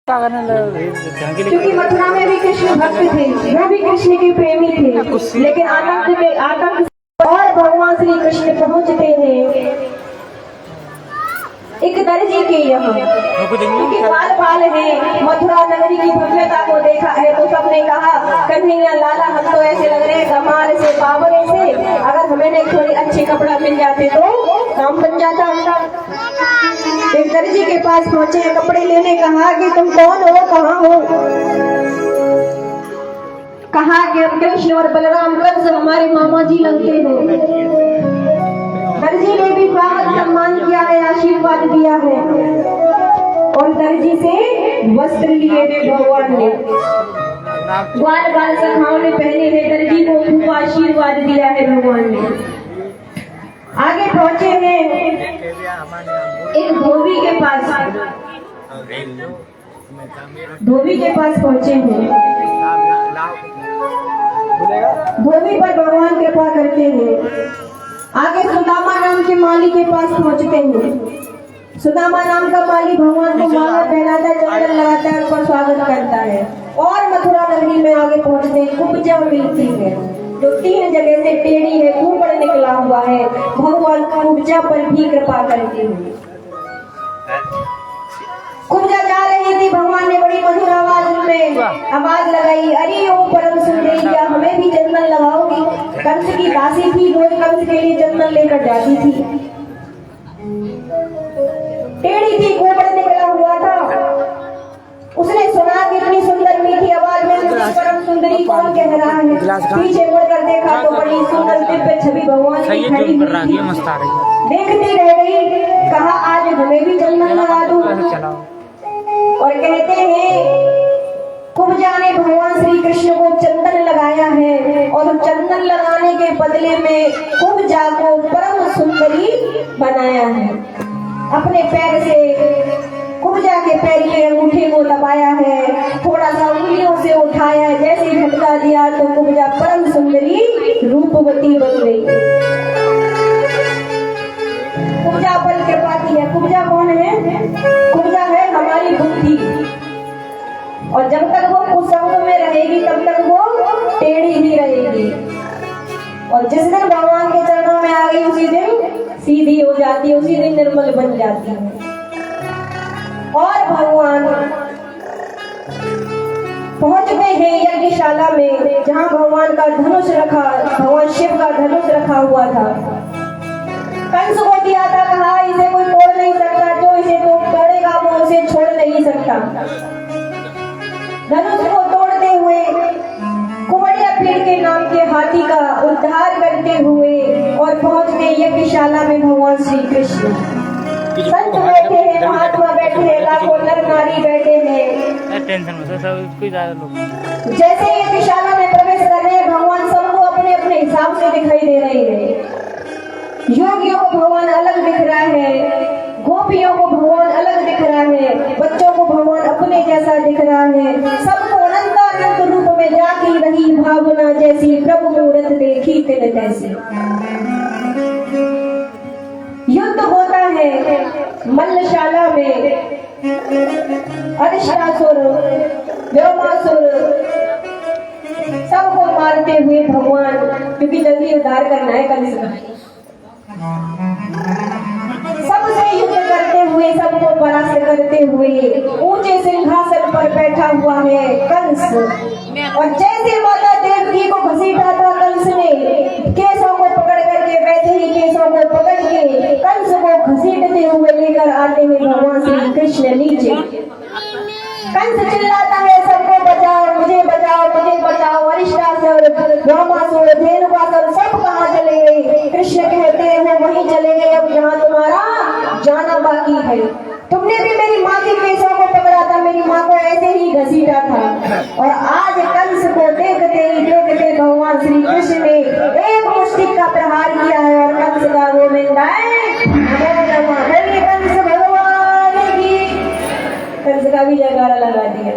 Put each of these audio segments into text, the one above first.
क्योंकि मथुरा में भी कृष्ण भक्त थे, वो भी कृष्ण के प्रेमी थे, लेकिन आतंक और भगवान श्री कृष्ण पहुंचते हैं एक दर्जी के यहाँ, क्योंकि बाल है। मथुरा नगरी की भव्यता को देखा है तो सबने कहा कन्हैया लाला हम तो ऐसे लग रहे हैं कमाल से पावरे से, अगर हमें नहीं थोड़ी अच्छे कपड़ा मिल जाते तो काम बन जाता। एक दर्जी के पास पहुंचे कपड़े लेने, कहा कि तुम कौन हो, कहाँ हो? कहा कि हम कृष्ण और बलराम कंस हमारे मामा जी लगते हैं। दर्जी ने भी स्वागत सम्मान किया है, आशीर्वाद दिया है और दर्जी से वस्त्र लिए थे भगवान ने, ग्वाल बाल सखाओं ने पहने हैं, दर्जी को खूब आशीर्वाद दिया है भगवान ने। आगे पहुंचे हैं एक धोबी के पास, धोबी के पास पहुंचे हैं। धोबी पर भगवान कृपा करते हैं। आगे सुदामा नाम के माली के पास पहुंचते हैं। सुदामा नाम का माली भगवान को माला पहनाता है, चंदन लगाता है, उनका स्वागत करता है। और मथुरा नगरी में आगे पहुंचते हैं, कुब्जा मिलती है जो 3 जगह से टेढ़ी है, ऊपर निकला हुआ है। भगवान कुब्जा पर भी कृपा करते हैं। कुब्जा जा रही थी, भगवान ने बड़ी मधुर आवाज लगाई, अरे ओ परम सुंदरी, क्या हमें भी चंदन लगाओगी? कंस की दासी थी, रोज कंस के लिए चंदन लेकर जाती थी। टेढ़ी थी, गोबर निकला हुआ था। उसने सुना कि इतनी सुंदर मीठी आवाज में परम सुंदरी कौन कह रहा है। पीछे मुड़कर देखा तो बड़ी सुंदर दिव्य छवि भगवान की खड़ी थी। देखती रह गई, कहा आज हमें भी चंदन लगा दो। और कहते हैं कुब्जा ने भगवान श्री कृष्ण को चंदन लगाया है और चंदन लगाने के बदले में कुब्जा को परम सुंदरी बनाया है। अपने पैर से कुब्जा के पैर के अंगूठे को दबाया है, थोड़ा सा उंगलियों से उठाया, जैसे झटका दिया तो कुब्जा परम सुंदरी रूपवती बन गई। कुब्जा पर कृपा की है। कुब्जा कौन है? कुब्जा है हमारी बुद्धि, और जब तक वो कुसंग में रहेगी तब तक वो टेढ़ी ही रहेगी, और जिस दिन भगवान के चरणों में आ गई उसी दिन सीधी हो जाती है, उसी दिन निर्मल बन जाती है। और भगवान पहुंचते हैं यज्ञशाला में, जहाँ भगवान का धनुष रखा, भगवान शिव का धनुष रखा हुआ था। कंस को दिया था, कहा इसे कोई तोड़ नहीं सकता, जो इसे तोड़ेगा वो उसे छोड़ नहीं सकता। धनुष को तोड़ते हुए कुमड़िया पीड़ के नाम के हाथी का उद्धार करते हुए और पहुंचते यज्ञशाला में भगवान श्री कृष्ण। संत बैठे हैं, महात्मा बैठे हैं, लाखों नर नारी बैठे हैं। जैसे यज्ञशाला में प्रवेश कर रहे हैं, भगवान सबको अपने अपने हिसाब से दिखाई दे रहे हैं। योगियों को भगवान अलग दिख रहा है, गोपियों को भगवान अलग दिख रहा है, बच्चों को भगवान अपने जैसा दिख रहा है। सबको अनंतानंद रूप में जाती रही भावना जैसी, प्रभु मूरत देखी तिल तैसी। युद्ध होता है मल्लशाला में, अरिष्टासुर, व्योमासुर सबको मारते हुए भगवान, क्योंकि जल्दी उद्धार करना है कंस का, सबसे युद्ध करते हुए, सबको परास्त करते हुए ऊंचे सिंहासन पर बैठा हुआ है कंस। और जैसे माता देवकी को घसीटा था कंस ने, केसों को पकड़ करके, वैसे ही केसों को पकड़ के कंस को घसीटते हुए लेकर आते हैं भगवान श्री कृष्ण नीचे। कंस चिल्लाता है, सबको बचाओ, मुझे बचाओ, मुझे बचाओ। अरिष्टासुर, व्योमासुर, धेनुकासुर सब कहाँ चले गए? कृष्ण कहते हैं वो वहीं चले गए, अब यहाँ तुम्हारा जाना बाकी है। तुमने भी मेरी माँ के केसों को पकड़ा था, मेरी माँ को ऐसे ही घसीटा था, और आज कंस को देखते ही देखते भगवान श्री कृष्ण ने एक मुष्टि का प्रहार किया है और कंस का वो मिलता है। कंस भगवान की, कंस का भी जयकारा लगा दिया।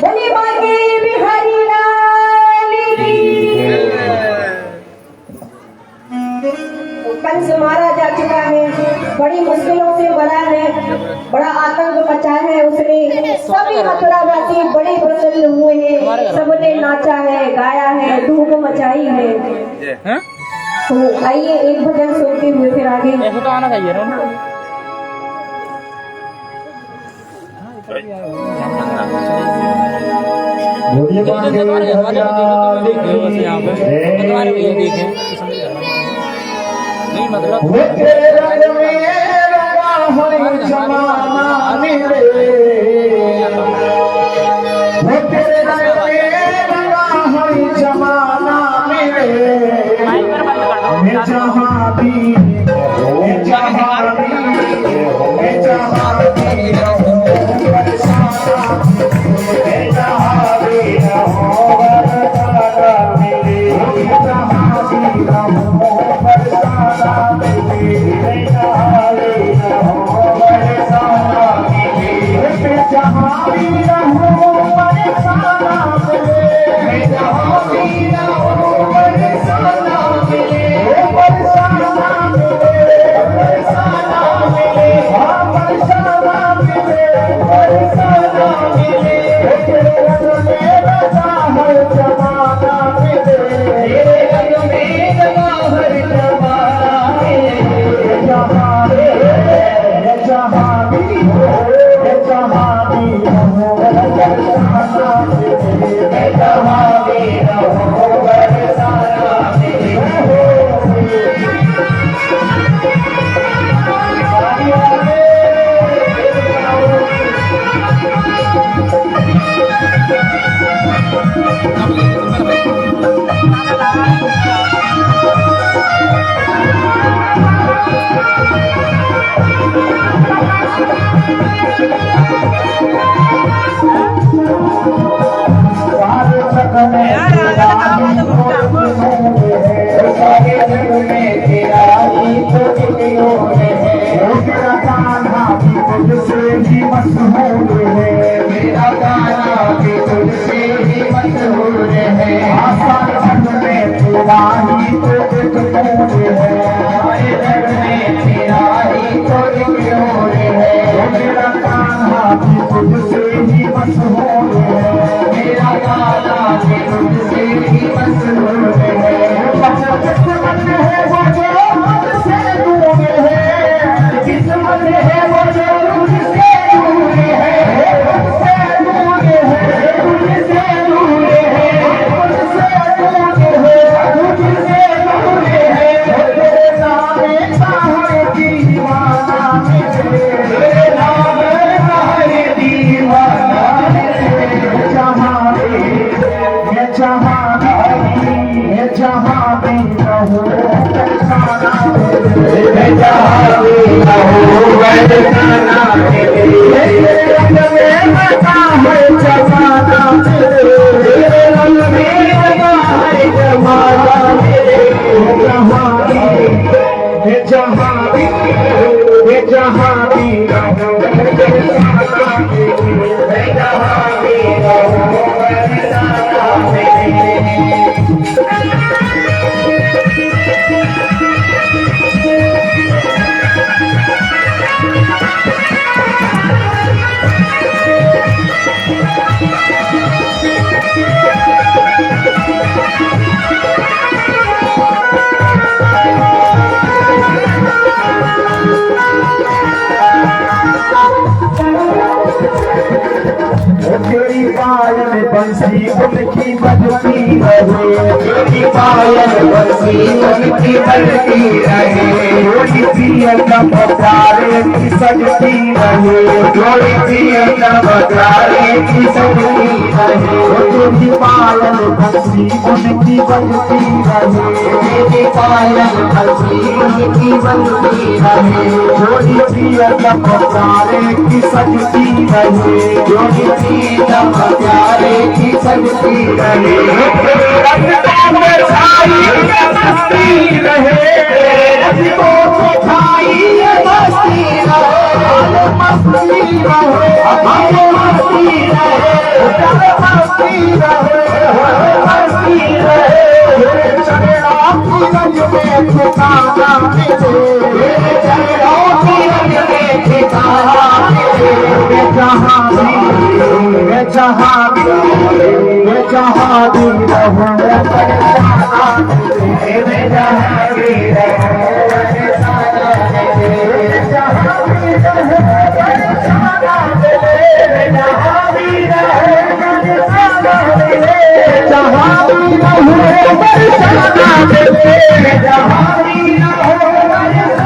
बोले बाके बिहारी लाल की। कंस मारा जा चुका है, बड़ी मुश्किलों से बना है, बड़ा आतंक मचा है उसने। सभी मथुरावासी बड़े प्रसन्न हुए हैं, सबने नाचा है, गाया है, धूम मचाई है। तो आइए एक भजन सुनते हुए फिर आगे। ऐसे तो आना चाहिए ना। बंसी उनकी बजती रहे, तेरी पायल बंसी उनकी बजती रहे, जोड़ी पियल बजारे की सजती रहे, जोड़ी पियल बजारे की सजती रहे, तेरी पायल बंसी उनकी बजती रहे, तेरी पायल बंसी उनकी बजती रहे, जोड़ी पियल बजारे की सजती रहे, जोड़ी पियल बजारे की सजती रहे, रंगों में छाई ये मस्ती रहे, रंगों में छाई ये मस्ती रहे, मस्ती रहे, मस्ती रहे, मस्ती रहे, मस्ती रहे, तेरे चरणों की रंग में ठिकाना मिले, तेरे चरणों की रंग में ठिकाना मिले। मैं जहाँ भी रहूं, मैं जहाँ भी रहूं, मैं जहाँ भी रहूं, मैं परेशाना मिले, मैं जहाँ भी रहूं, परेशाना मिले, मैं जहाँ भी रहूं, परेशाना मिले, मैं जहाँ भी रहूं, परेशाना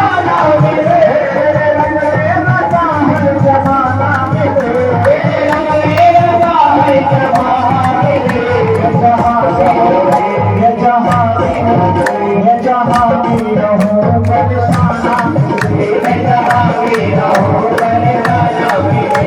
मिले, जहाँ भी रहूं, परेशाना मिले, मैं जहाँ भी रहूं, परेशाना मिले।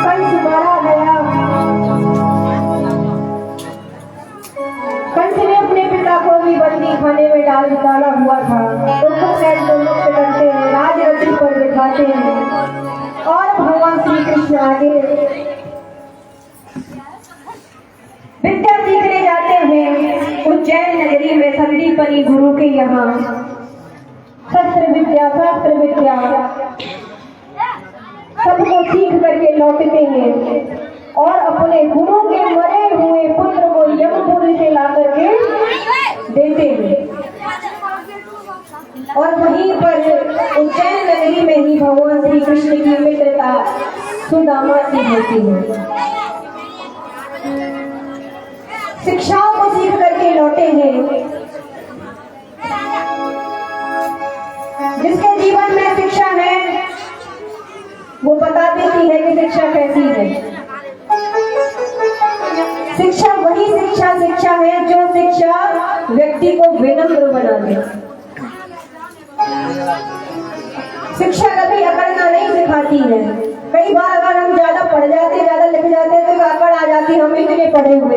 कंस मारा गया। कंस ने अपने पिता को भी बंदी खाने में डाला हुआ था। तो शायद लोग मुक्त करते हैं, राज रथी पर दिखाते हैं और भगवान श्री कृष्ण आगे विद्या सीखने जाते हैं। उज्जैन नगरी में संदीपनी गुरु के यहाँ शस्त्र विद्या शास्त्र विद्या सबको सीख करके लौटते हैं और अपने गुरु के मरे हुए पुत्र को यमपुरी से ला करके देते हैं। और वहीं पर उज्जैन नगरी में ही भगवान श्री कृष्ण की मित्रता सुदामा से होती है। शिक्षाओं को सीख करके लौटे हैं। जिसके जीवन में शिक्षा है वो बता देती है कि शिक्षा कैसी है। शिक्षा वही शिक्षा है जो शिक्षा व्यक्ति को विनम्र बना दे। शिक्षा कभी अकड़ना नहीं सिखाती है। कई बार अगर हम ज्यादा पढ़ जाते, ज्यादा लिख जाते तो अकड़ आ जाती, हम इतने पढ़े हुए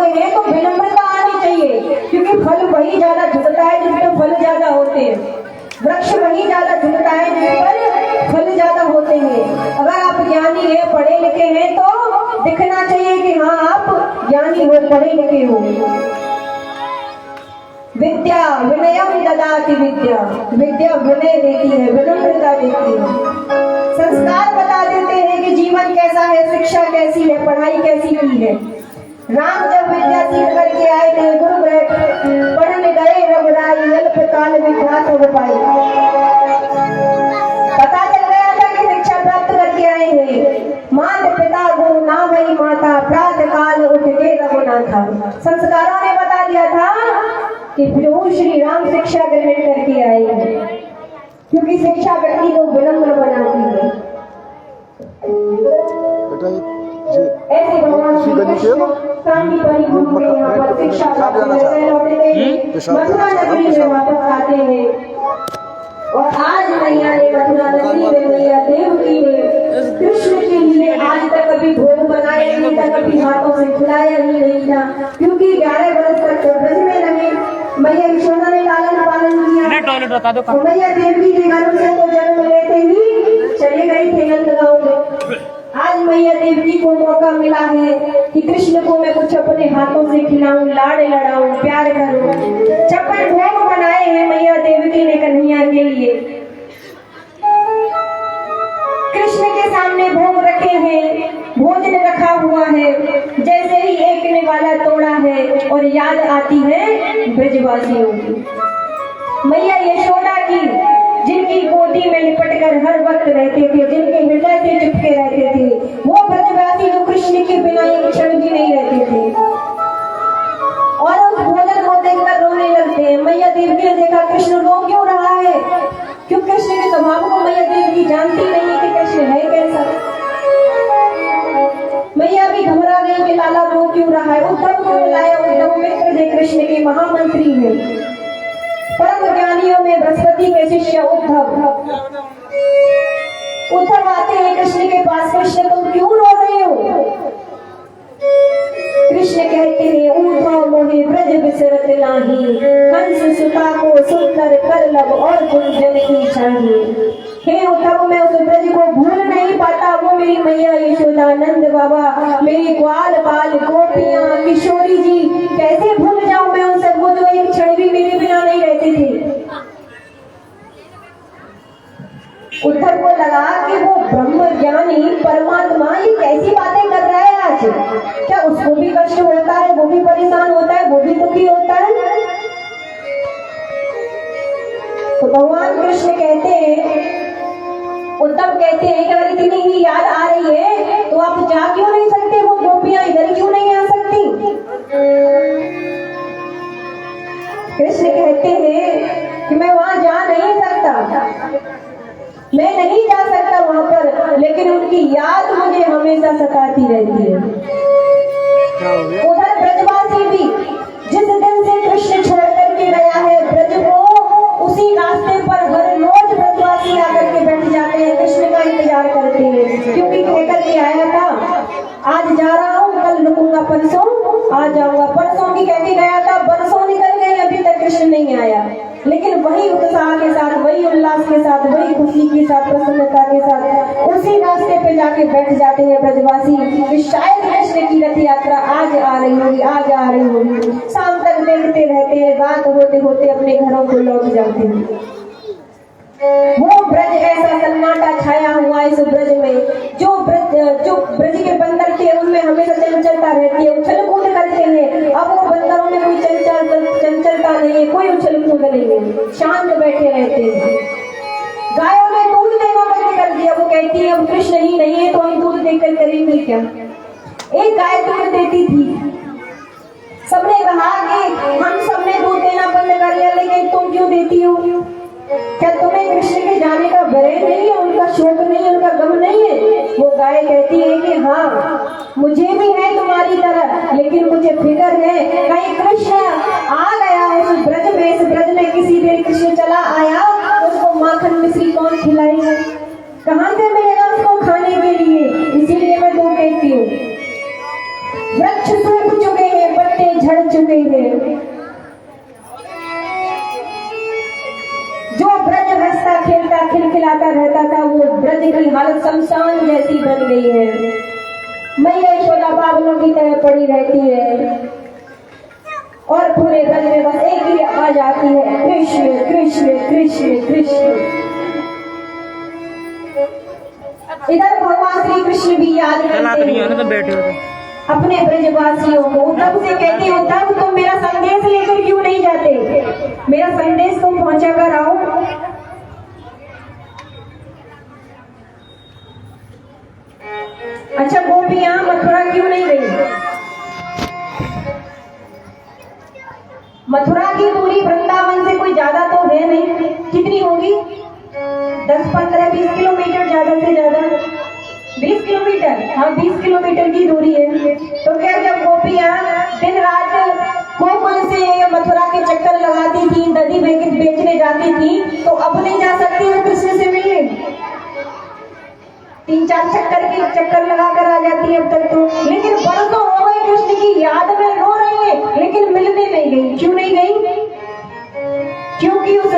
हैं तो विनम्रता आनी चाहिए, क्योंकि फल वही ज्यादा झुकता है जिस पर फल ज्यादा होते हैं। वृक्ष वही ज्यादा झुकता है जिस पर फल ज्यादा होते हैं। अगर आप ज्ञानी है, पढ़े लिखे हैं तो दिखना चाहिए कि हाँ आप ज्ञानी हो, पढ़े लिखे हो। विद्या विनयम ददाति विद्या, विद्या विनय देती है, विनम्रता देती है। संस्कार बता देते हैं कि जीवन कैसा है, शिक्षा कैसी है, पढ़ाई कैसी की है। राम जब विद्या सीख करके आए थे, गुरु पढ़ने गए रघुराई, अल्प काल में घात हो पाई। पता चल गया था कि शिक्षा प्राप्त करके आए हैं। मात पिता गुरु ना भई माता, प्रातः काल उठ के रघुनाथा। संस्कारों ने बता दिया था कि प्रभु श्री राम शिक्षा ग्रहण करके आए हैं, क्योंकि शिक्षा व्यक्ति को विनम्र बनाती है। ऐसे भगवान श्री कृष्ण संदीपनी गुरु के यहाँ पर शिक्षा मथुरा नगरी में वापस आते हैं। और आज मैया ने मथुरा नगरी में मैया देवकी ने कृष्ण के लिए आज तक कभी भोग बनाया नहीं था, कभी हाथों से खिलाया ही नहीं था, क्योंकि 11 वर्ष तक ब्रज में रहे। मैया यशोदा ने लालन पालन किया। मैया देवकी के घर से तो जन्म लेते ही चले गई थे नंदगांव में। आज मैया देवकी को मौका मिला है कि कृष्ण को मैं कुछ अपने हाथों से खिलाऊं, लाड़ लड़ाऊं, प्यार करूं। 56 भोग बनाए हैं मैया देवकी ने कन्हैया के लिए। कृष्ण के सामने भोग रखे हैं, भोजन रखा हुआ है। जैसे ही एक ने वाला तोड़ा है और याद आती है ब्रजवासियों की, मैया यशोदा की, जिनकी गोदी में लिपट कर हर वक्त रहते थे, जिनके हृदय से चिपके रहते थे, वो ब्रजवासी जो कृष्ण के बिना एक क्षण भी नहीं रहते थे और उस भोजन को देखकर रोने लगते हैं। मैया देवकी हो क्यों रहा है? उद्धव को बुलाया। उद्धव मित्र थे, कृष्ण के महामंत्री है, परम ज्ञानियों में बृहस्पति के शिष्य उद्धव। उद्धव आते हैं कृष्ण के पास, कृष्ण तुम क्यों रो रहे हो? कृष्ण कहते हैं उद्धव मोहे ब्रज बिसरत नाही, कंस सुता को सुंदर कर लब और गुंजन की चाहिए। हे उद्धव, मैं उस ब्रज को भूल नहीं पाता। वो मेरी मैया यशोदा, नंद बाबा, मेरी ग्वाल बाल गोपियां, किशोरी जी, कैसे भूल जाऊं मैं उन सबको जो एक क्षण भी मेरे बिना नहीं रहते थे। उद्धव को लगा कि वो ब्रह्म ज्ञानी परमात्मा ये कैसी बातें कर रहा है आज। क्या उसको भी कष्ट होता है? वो भी परेशान होता है? वो भी दुखी होता है? तो भगवान कृष्ण कहते हैं, उद्धव कहते हैं कि अगर इतनी ही याद आ रही है तो आप जा क्यों नहीं सकते? वो गोपियां इधर क्यों नहीं आ सकती? कृष्ण कहते हैं कि मैं वहां जा नहीं सकता, मैं नहीं जा सकता वहां पर, लेकिन उनकी याद मुझे हमेशा सताती रहती है। उधर ब्रजवासी भी जिस दिन से कृष्ण छोड़ करके गया है ब्रज को, उसी रास्ते पर हर रोज ब्रजवासी आकर के बैठ जाते हैं, कृष्ण का इंतजार करते हैं, क्योंकि कह करके आया था आज जा रहा हूँ, कल रुकूंगा, परसों आ जाऊंगा। परसों की कहते गया था, बरसों निकल गए, अभी तक कृष्ण नहीं आया। लेकिन वही उत्साह के साथ, वही उल्लास के साथ, वही खुशी के साथ, प्रसन्नता के साथ उसी रास्ते पे जाके बैठ जाते हैं ब्रजवासी कि शायद कृष्ण की रथ यात्रा आज आ रही होगी, आज आ रही होगी। शाम तक देखते रहते हैं, रात होते होते अपने घरों को लौट जाते हैं। वो ब्रज ऐसा सन्नाटा छाया हुआ इस ब्रज में, जो ब्रज के बंदर थे उनमें हमेशा चंचलता रहती है, उछल कूद करते हैं। अब वो बंदरों में कोई चंचलता नहीं है, कोई उछल कूद नहीं है, शांत बैठे रहते हैं। गायों ने दूध देना बंद कर दिया। वो कहती है अब कृष्ण ही नहीं है तो हम दूध देकर करेंगे क्या? एक गाय दूध देती थी, सबने कहा कि हम सबने दूध देना बंद कर लिया, लेकिन तुम क्यों देती हो? क्या तुम्हें कृष्ण के जाने का भय नहीं है, उनका शोक नहीं है, उनका गम नहीं है? वो गाय कहती है कि हाँ मुझे भी है तुम्हारी तरह, लेकिन मुझे फिक्र है कहीं कृष्ण आ गया है इस ब्रज में, इस ब्रज में किसी देर कृष्ण चला आया, उसको माखन मिश्री कौन खिलाएगा? कहाँ से मिलेगा उसको खाने के लिए? इसीलिए मैं दूध देती हूँ। वृक्ष सूख चुके हैं, पत्ते झड़ चुके हैं, जो ब्रज हंसता खेलता खिलखिलाता रहता था वो ब्रज की हालत शमशान जैसी बन गई है। मैया यशोदा बाबलों की तरह पड़ी रहती है और पूरे ब्रज में बस एक ही आवाज आती है, कृष्ण कृष्ण कृष्ण कृष्ण। इधर भगवान श्री कृष्ण भी याद करते हैं अपने ब्रजवासियों को। उद्धव से कहते हैं उद्धव तुम मेरा संदेश लेकर क्यों नहीं जाते? मेरा संदेश तुम पहुंचा कर आओ। अच्छा गोपियां मथुरा क्यों नहीं गई? मथुरा की दूरी वृंदावन से कोई ज्यादा तो है नहीं, कितनी होगी? 10, 15, 20 किलोमीटर, ज्यादा से ज्यादा 20 किलोमीटर। हाँ 20 किलोमीटर की दूरी है। तो क्या जब गोपियां दिन रात गोकुल से मथुरा के चक्कर लगाती थी, दही बेचने जाती थी, तो अब नहीं जा सकती वो कृष्ण से मिलने? 3-4 चक्कर लगा कर आ जाती है अब तक तो। लेकिन बरसों हो गए कृष्ण की याद में रो रही है, लेकिन मिलने नहीं गई। क्यों नहीं गई? क्योंकि उस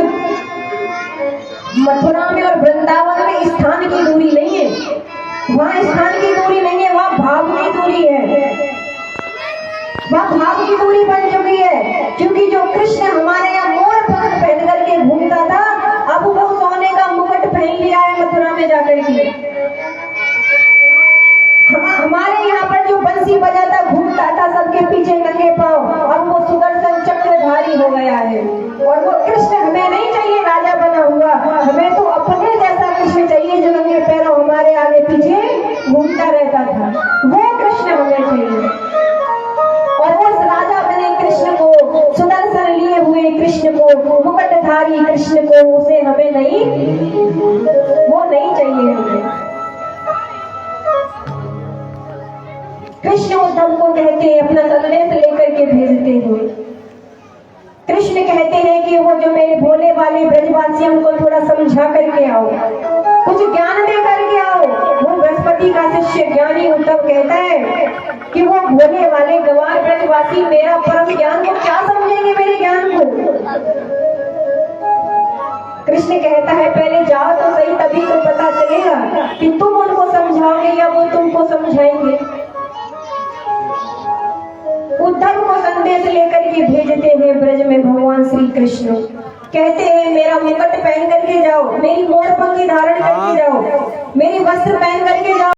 मथुरा में और वृंदावन में स्थान की दूरी नहीं है, वहाँ स्थान की दूरी नहीं है, वहाँ भाव की दूरी है, वहाँ भाव की दूरी बन चुकी है। क्योंकि जो कृष्ण हमारे यहाँ मोर पंख पहन करके घूमता था, अब वो सोने का मुकुट पहन लिया है मथुरा में जाकर के। हमारे यहाँ पर जो बंसी बजाता घूमता था सबके पीछे नंगे पांव, अब वो सुदर्शन चक्रधारी हो गया है। और वो कृष्ण हमें नहीं चाहिए राजा बना हुआ, हमें तो अपने जैसा कृष्ण चाहिए जो नंगे पैरों हमारे आगे पीछे घूमता रहता था, वो कृष्ण हमें चाहिए। और उस राजा बने कृष्ण को, सुदर्शन लिए हुए कृष्ण को, मुकुटधारी कृष्ण को, उसे हमें नहीं, वो नहीं चाहिए हमें। कृष्ण उद्धव को कहते हैं अपना संदेश लेकर के भेजते हुए, कृष्ण कहते हैं कि वो जो मेरे भोले वाले ब्रजवासियों को थोड़ा समझा करके आओ, कुछ ज्ञान दे करके आओ। वो बृहस्पति का शिष्य ज्ञानी उद्धव कहता है कि वो भोले वाले गवार ब्रजवासी मेरा परम ज्ञान को क्या समझेंगे, मेरे ज्ञान को। कृष्ण कहता है पहले जाओ तो सही, तभी तो पता चलेगा कि तुम उनको समझाओगे या वो तुमको समझाएंगे। उद्धव को संदेश लेकर के भेजते हैं ब्रज में भगवान श्री कृष्ण। कहते हैं मेरा मुकुट पहन करके जाओ, मेरी मोर पंखी धारण करके जाओ, मेरी वस्त्र पहन करके जाओ।